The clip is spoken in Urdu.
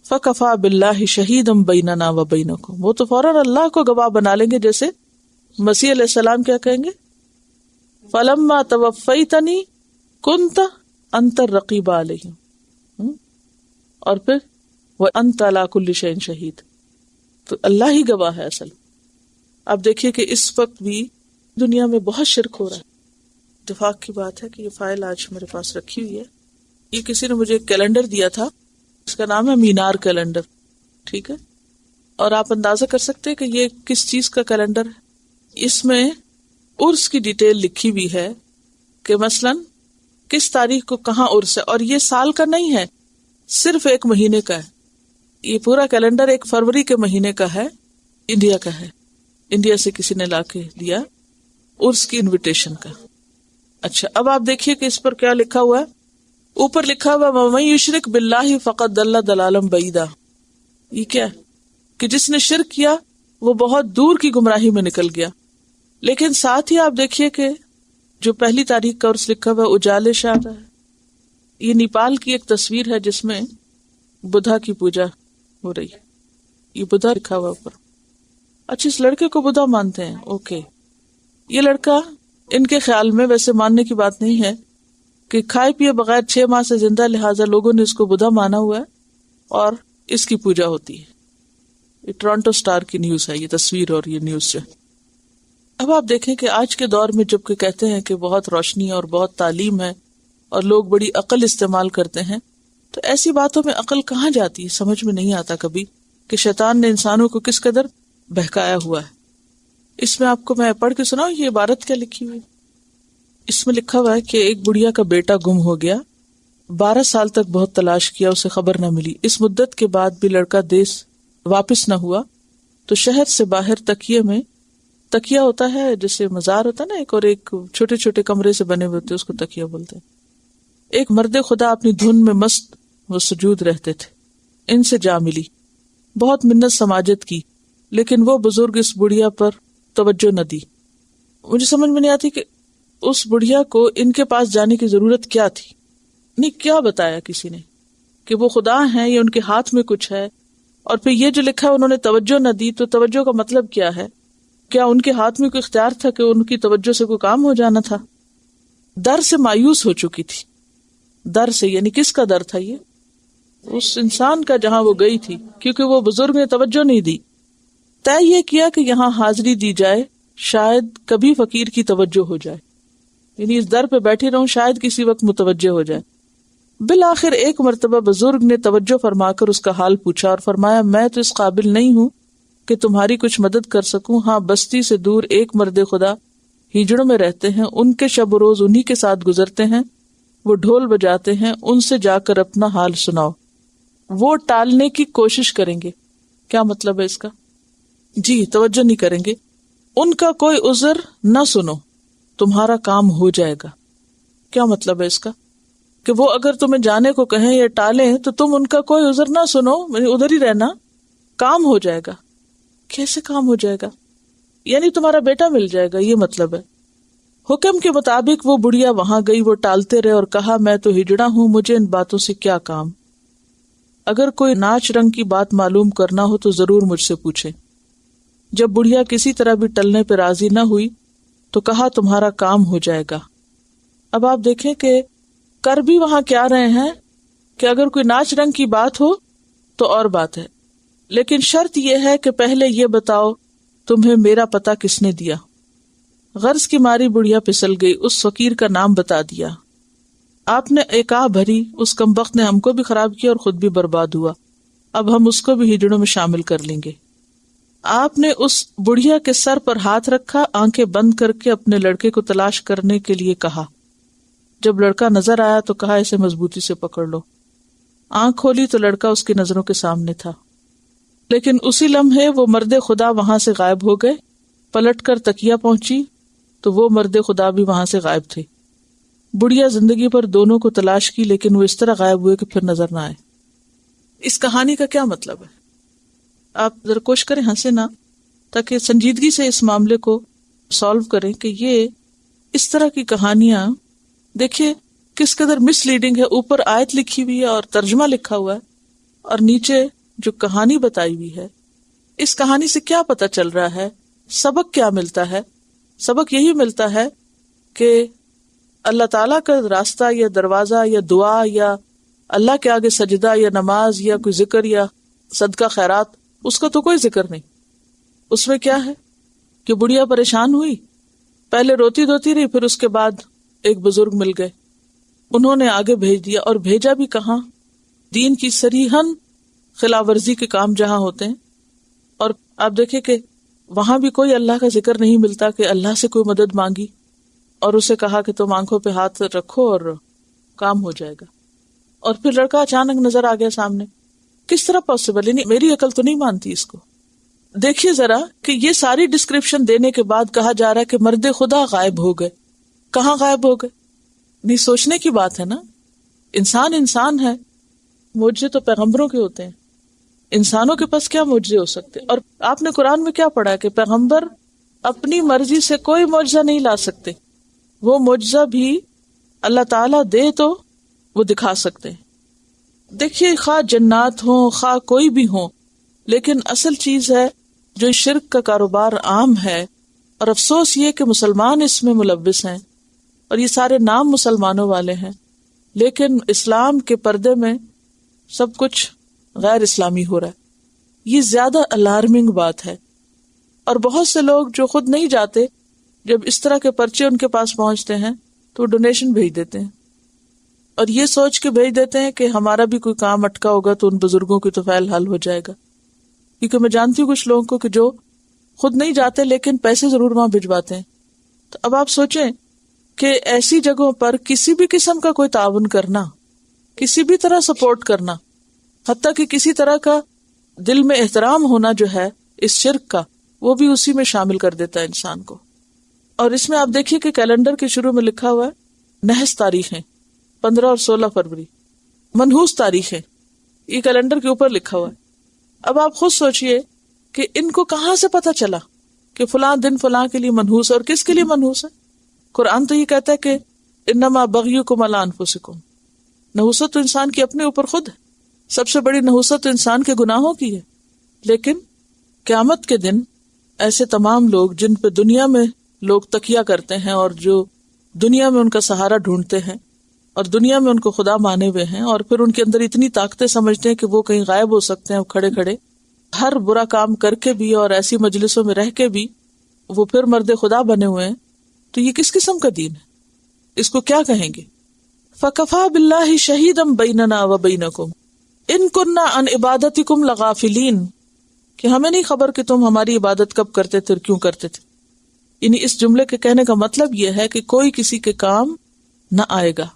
فَكَفَى بِاللَّهِ شَهِيدًا بَيْنَنَا وَبَيْنَكُمْ، وہ تو فوراً اللہ کو گواہ بنا لیں گے، جیسے مسیح علیہ السلام کیا کہیں گے، فَلَمَّا تَوَفَّيْتَنِي كُنْتَ أَنْتَ الرَّقِيبَ عَلَيْهِمْ، اور پھر وَأَنْتَ عَلَى كُلِّ شَيْءٍ شَهِيدٌ، تو اللہ ہی گواہ ہے اصل۔ اب دیکھیے کہ اس وقت بھی دنیا میں بہت شرک ہو رہا ہے۔ اتفاق کی بات ہے کہ یہ فائل آج میرے پاس رکھی ہوئی ہے، یہ کسی نے مجھے ایک کیلنڈر دیا تھا، اس کا نام ہے مینار کیلنڈر، ٹھیک ہے، اور آپ اندازہ کر سکتے ہیں کہ یہ کس چیز کا کیلنڈر ہے۔ اس میں عرس کی ڈیٹیل لکھی ہوئی ہے کہ مثلاً کس تاریخ کو کہاں عرس ہے، اور یہ سال کا نہیں ہے، صرف ایک مہینے کا ہے۔ یہ پورا کیلنڈر 1 فروری کے مہینے کا ہے، انڈیا کا ہے، انڈیا سے کسی نے لا کے دیا عرس کی انویٹیشن کا۔ اچھا، اب آپ دیکھیے کہ اس پر کیا لکھا ہوا ہے۔ اوپر لکھا ہوا وَمَن يُشْرِكْ بِاللَّهِ فَقَدْ ضَلَّ ضَلَالًا بَعِيدًا، یہ کیا ہے کہ جس نے شرک کیا وہ بہت دور کی گمراہی میں نکل گیا۔ لیکن ساتھ ہی آپ دیکھیے کہ جو پہلی تاریخ کا عرس لکھا ہوا اجالے شاہ ہے، یہ نیپال کی ایک تصویر ہے جس میں بدھا کی پوجا ہو رہی ہے، یہ بدھا لکھا ہوا اوپر۔ اچھا، اس لڑکے کو بدھا مانتے ہیں، اوکے۔ یہ لڑکا ان کے خیال میں ویسے ماننے کی بات نہیں ہے کہ کھائے پیے بغیر 6 ماہ سے زندہ، لہٰذا لوگوں نے اس کو بدھا مانا ہوا ہے اور اس کی پوجا ہوتی ہے۔ یہ ٹورانٹو سٹار کی نیوز ہے، یہ تصویر اور یہ نیوز جو ہے۔ اب آپ دیکھیں کہ آج کے دور میں جب کہ کہتے ہیں کہ بہت روشنی اور بہت تعلیم ہے اور لوگ بڑی عقل استعمال کرتے ہیں، تو ایسی باتوں میں عقل کہاں جاتی ہے، سمجھ میں نہیں آتا کبھی کہ شیطان نے انسانوں کو کس قدر بہکایا ہوا ہے۔ اس میں آپ کو میں پڑھ کے سناؤں یہ عبارت کیا لکھی ہوئی۔ اس میں لکھا ہوا ہے کہ ایک بڑھیا کا بیٹا گم ہو گیا، 12 سال تک بہت تلاش کیا، اسے خبر نہ ملی۔ اس مدت کے بعد بھی لڑکا دیس واپس نہ ہوا تو شہر سے باہر تکیے میں، تکیہ ہوتا ہے جیسے مزار ہوتا ہے نا ایک، اور ایک چھوٹے چھوٹے کمرے سے بنے ہوتے اس کو تکیہ بولتے ہیں، ایک مرد خدا اپنی دھن میں مست و سجود رہتے تھے، ان سے جا ملی، بہت منت سماجت کی، لیکن وہ بزرگ اس بڑھیا پر توجہ نہ دی۔ مجھے سمجھ میں نہیں آتی کہ اس بڑھیا کو ان کے پاس جانے کی ضرورت کیا تھی، نہیں کیا بتایا کسی نے کہ وہ خدا ہیں یا ان کے ہاتھ میں کچھ ہے، اور پھر یہ جو لکھا ہے انہوں نے توجہ نہ دی، تو توجہ کا مطلب کیا ہے؟ کیا ان کے ہاتھ میں کوئی اختیار تھا کہ ان کی توجہ سے کوئی کام ہو جانا تھا؟ در سے مایوس ہو چکی تھی، در سے یعنی کس کا در تھا؟ یہ اس انسان کا جہاں وہ گئی تھی، کیونکہ وہ بزرگ نے توجہ نہیں دی۔ طے یہ کیا کہ یہاں حاضری دی جائے، شاید کبھی فقیر کی توجہ ہو جائے، یعنی اس در پہ بیٹھی رہوں، شاید کسی وقت متوجہ ہو جائے۔ بالآخر ایک مرتبہ بزرگ نے توجہ فرما کر اس کا حال پوچھا اور فرمایا، میں تو اس قابل نہیں ہوں کہ تمہاری کچھ مدد کر سکوں، ہاں بستی سے دور ایک مرد خدا ہجڑوں میں رہتے ہیں، ان کے شب و روز انہی کے ساتھ گزرتے ہیں، وہ ڈھول بجاتے ہیں، ان سے جا کر اپنا حال سناؤ، وہ ٹالنے کی کوشش کریں گے۔ کیا مطلب ہے اس کا؟ جی توجہ نہیں کریں گے، ان کا کوئی عذر نہ سنو، تمہارا کام ہو جائے گا۔ کیا مطلب ہے اس کا؟ کہ وہ اگر تمہیں جانے کو کہیں یا ٹالیں تو تم ان کا کوئی عذر نہ سنو، ادھر ہی رہنا، کام ہو جائے گا۔ کیسے کام ہو جائے گا؟ یعنی تمہارا بیٹا مل جائے گا، یہ مطلب ہے۔ حکم کے مطابق وہ بڑھیا وہاں گئی، وہ ٹالتے رہے اور کہا، میں تو ہجڑا ہوں، مجھے ان باتوں سے کیا کام؟ اگر کوئی ناچ رنگ کی بات معلوم کرنا ہو تو ضرور مجھ سے پوچھے۔ جب بڑھیا کسی طرح بھی ٹلنے پہ راضی نہ ہوئی تو کہا، تمہارا کام ہو جائے گا۔ اب آپ دیکھیں کہ کر بھی وہاں کیا رہے ہیں کہ اگر کوئی ناچ رنگ کی بات ہو تو اور بات ہے، لیکن شرط یہ ہے کہ پہلے یہ بتاؤ تمہیں میرا پتہ کس نے دیا۔ غرض کی ماری بڑھیا پھسل گئی، اس فقیر کا نام بتا دیا۔ آپ نے ایک آہ بھری، اس کمبخت نے ہم کو بھی خراب کیا اور خود بھی برباد ہوا، اب ہم اس کو بھی ہجڑوں میں شامل کر لیں گے۔ آپ نے اس بڑھیا کے سر پر ہاتھ رکھا، آنکھیں بند کر کے اپنے لڑکے کو تلاش کرنے کے لیے کہا۔ جب لڑکا نظر آیا تو کہا، اسے مضبوطی سے پکڑ لو۔ آنکھ کھولی تو لڑکا اس کی نظروں کے سامنے تھا، لیکن اسی لمحے وہ مرد خدا وہاں سے غائب ہو گئے۔ پلٹ کر تکیہ پہنچی تو وہ مرد خدا بھی وہاں سے غائب تھے۔ بڑھیا زندگی پر دونوں کو تلاش کی، لیکن وہ اس طرح غائب ہوئے کہ پھر نظر نہ آئے۔ اس کہانی کا کیا مطلب ہے؟ آپ ذرا کوشش کریں ہنسے نہ، تاکہ سنجیدگی سے اس معاملے کو سالو کریں کہ یہ اس طرح کی کہانیاں دیکھیے کس قدر مس لیڈنگ ہے۔ اوپر آیت لکھی ہوئی ہے اور ترجمہ لکھا ہوا ہے، اور نیچے جو کہانی بتائی ہوئی ہے، اس کہانی سے کیا پتہ چل رہا ہے، سبق کیا ملتا ہے؟ سبق یہی ملتا ہے کہ اللہ تعالیٰ کا راستہ یا دروازہ یا دعا یا اللہ کے آگے سجدہ یا نماز یا کوئی ذکر یا صدقہ خیرات، اس کا تو کوئی ذکر نہیں۔ اس میں کیا ہے کہ بڑھیا پریشان ہوئی، پہلے روتی دھوتی رہی، پھر اس کے بعد ایک بزرگ مل گئے، انہوں نے آگے بھیج دیا، اور بھیجا بھی کہاں؟ دین کی صریحاً خلاف ورزی کے کام جہاں ہوتے ہیں۔ اور آپ دیکھیں کہ وہاں بھی کوئی اللہ کا ذکر نہیں ملتا کہ اللہ سے کوئی مدد مانگی اور اسے کہا کہ تم آنکھوں پہ ہاتھ رکھو اور کام ہو جائے گا، اور پھر لڑکا اچانک نظر آ گیا سامنے۔ کس طرح پاسبل؟ یعنی میری عقل تو نہیں مانتی اس کو۔ دیکھیے ذرا کہ یہ ساری ڈسکرپشن دینے کے بعد کہا جا رہا ہے کہ مرد خدا غائب ہو گئے۔ کہاں غائب ہو گئے؟ نہیں، سوچنے کی بات ہے نا، انسان ہے، معجزے تو پیغمبروں کے ہوتے ہیں، انسانوں کے پاس کیا معجزے ہو سکتے؟ اور آپ نے قرآن میں کیا پڑھا کہ پیغمبر اپنی مرضی سے کوئی معجزہ نہیں لا سکتے، وہ معجزہ بھی اللہ تعالیٰ دے تو وہ دکھا سکتے ہیں۔ دیکھیے، خواہ جنات ہوں خواہ کوئی بھی ہوں، لیکن اصل چیز ہے جو شرک کا کاروبار عام ہے، اور افسوس یہ کہ مسلمان اس میں ملوث ہیں، اور یہ سارے نام مسلمانوں والے ہیں، لیکن اسلام کے پردے میں سب کچھ غیر اسلامی ہو رہا ہے۔ یہ زیادہ الارمنگ بات ہے، اور بہت سے لوگ جو خود نہیں جاتے، جب اس طرح کے پرچے ان کے پاس پہنچتے ہیں تو ڈونیشن بھیج دیتے ہیں، اور یہ سوچ کے بھیج دیتے ہیں کہ ہمارا بھی کوئی کام اٹکا ہوگا تو ان بزرگوں کی تو فعل حل ہو جائے گا۔ کیونکہ میں جانتی ہوں کچھ لوگوں کو کہ جو خود نہیں جاتے لیکن پیسے ضرور وہاں بھجواتے ہیں۔ تو اب آپ سوچیں کہ ایسی جگہوں پر کسی بھی قسم کا کوئی تعاون کرنا، کسی بھی طرح سپورٹ کرنا، حتیٰ کہ کسی طرح کا دل میں احترام ہونا جو ہے اس شرک کا، وہ بھی اسی میں شامل کر دیتا ہے انسان کو۔ اور اس میں آپ دیکھیے کہ کیلنڈر کے شروع میں لکھا ہوا ہے نحس تاریخیں 15 اور 16 فروری، منحوس تاریخیں، یہ کیلنڈر کے اوپر لکھا ہوا ہے۔ اب آپ خود سوچئے کہ ان کو کہاں سے پتا چلا کہ فلاں دن فلاں کے لیے منحوس، اور کس کے لیے منحوس ہے؟ قرآن تو یہ کہتا ہے کہ انما بغیکم علی انفسکم، نحوست تو انسان کی اپنے اوپر خود ہے، سب سے بڑی نحوست تو انسان کے گناہوں کی ہے۔ لیکن قیامت کے دن ایسے تمام لوگ جن پہ دنیا میں لوگ تکیہ کرتے ہیں اور جو دنیا میں ان کا سہارا ڈھونڈتے ہیں اور دنیا میں ان کو خدا مانے ہوئے ہیں، اور پھر ان کے اندر اتنی طاقتیں سمجھتے ہیں کہ وہ کہیں غائب ہو سکتے ہیں کھڑے کھڑے، ہر برا کام کر کے بھی اور ایسی مجلسوں میں رہ کے بھی وہ پھر مرد خدا بنے ہوئے ہیں، تو یہ کس قسم کا دین ہے؟ اس کو کیا کہیں گے؟ فَكَفَى بِاللَّهِ شَهِيدًا بَيْنَنَا وَبَيْنَكُمْ إِن كُنَّا عَنْ عِبَادَتِكُمْ لَغَافِلِينَ، کہ ہمیں نہیں خبر کہ تم ہماری عبادت کب کرتے تھے اور کیوں کرتے تھے۔ یعنی اس جملے کے کہنے کا مطلب یہ ہے کہ کوئی کسی کے کام نہ آئے گا،